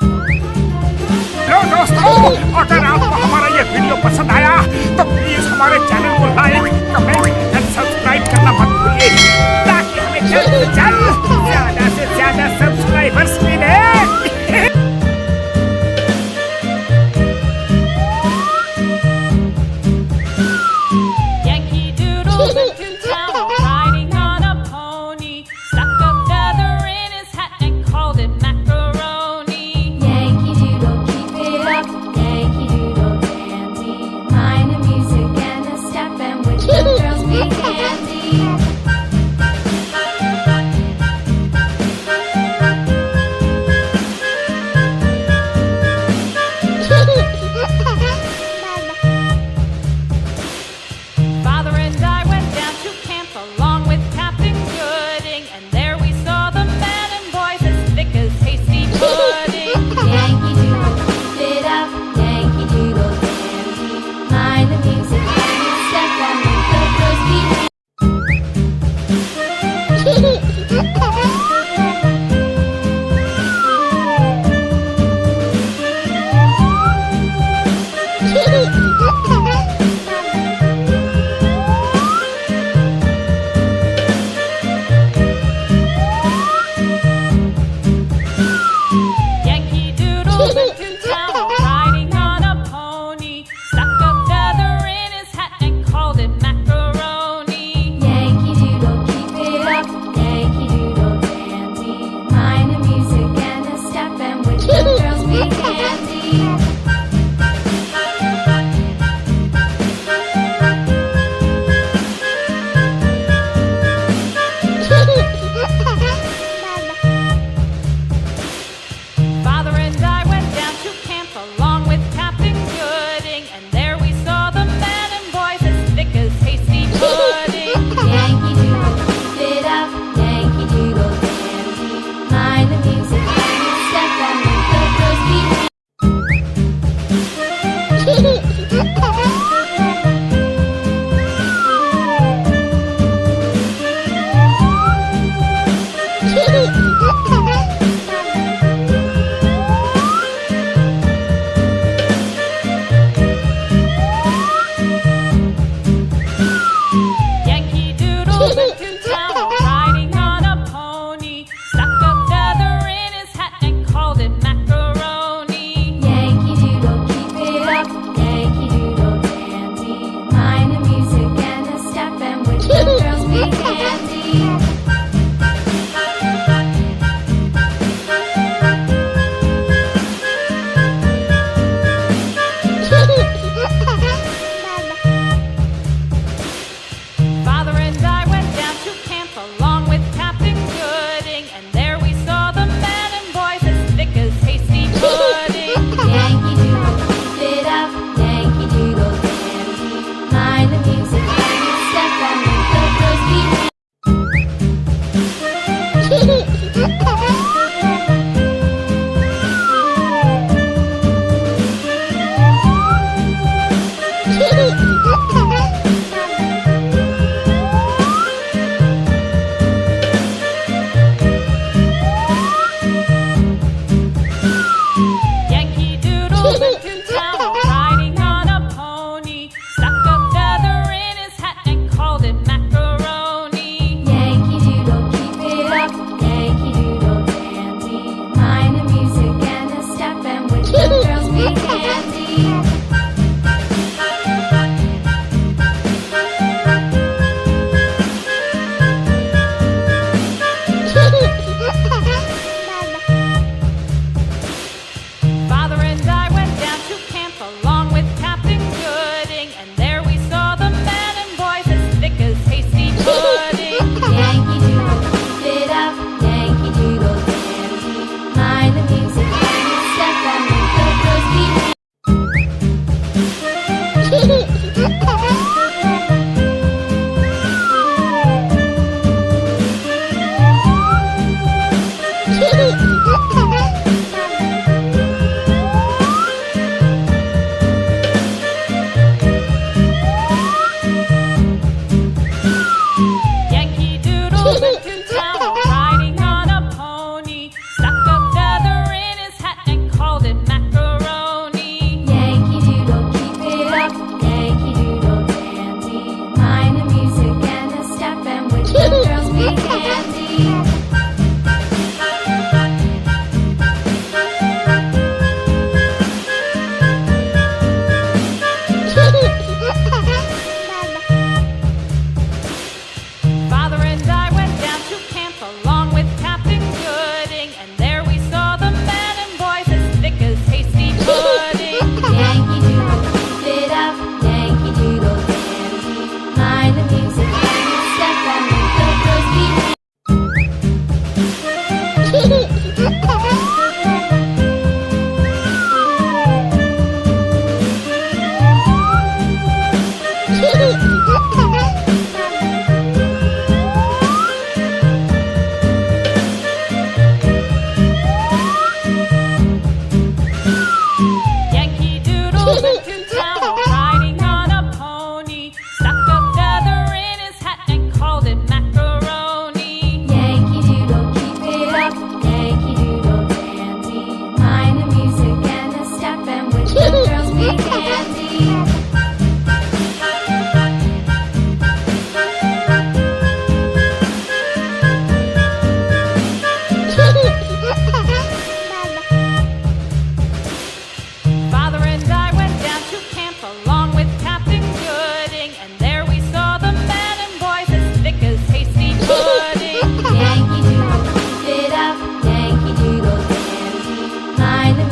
हेलो दोस्तों, अगर आपको हमारा ये वीडियो पसंद आया तो प्लीज हमारे चैनल को लाइक, कमेंट एंड सब्सक्राइब करना मत भूलिए, ताकि हमें जल्द से जल्द ज्यादा से ज्यादा सब्सक्राइबर्स मिले।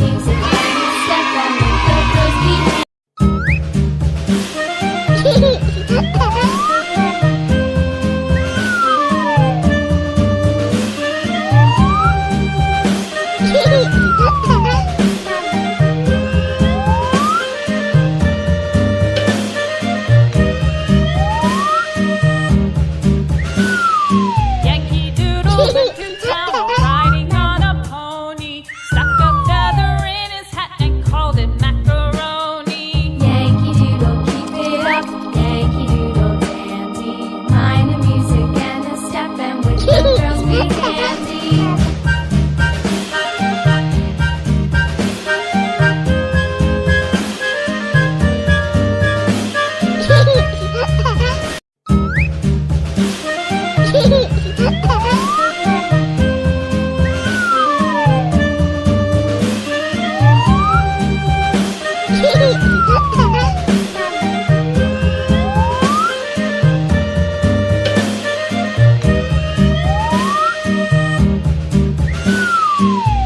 music and a step and make the girls behave. Yankee Doodle went to town riding on a pony, stuck a feather in his hat and called it macaroni. Yankee Doodle, keep it up. Yankee Doodle dandy. Mind the music and a step and with the girls be handy.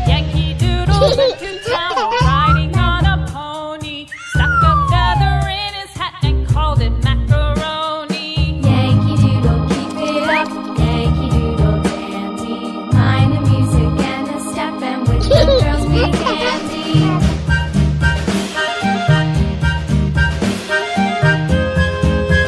Yankee Doodle went to town riding on a pony, stuck a feather in his hat and called it macaroni. Yankee Doodle, keep it up. Yankee Doodle dandy. Mind the music and a step and with the girls be handy.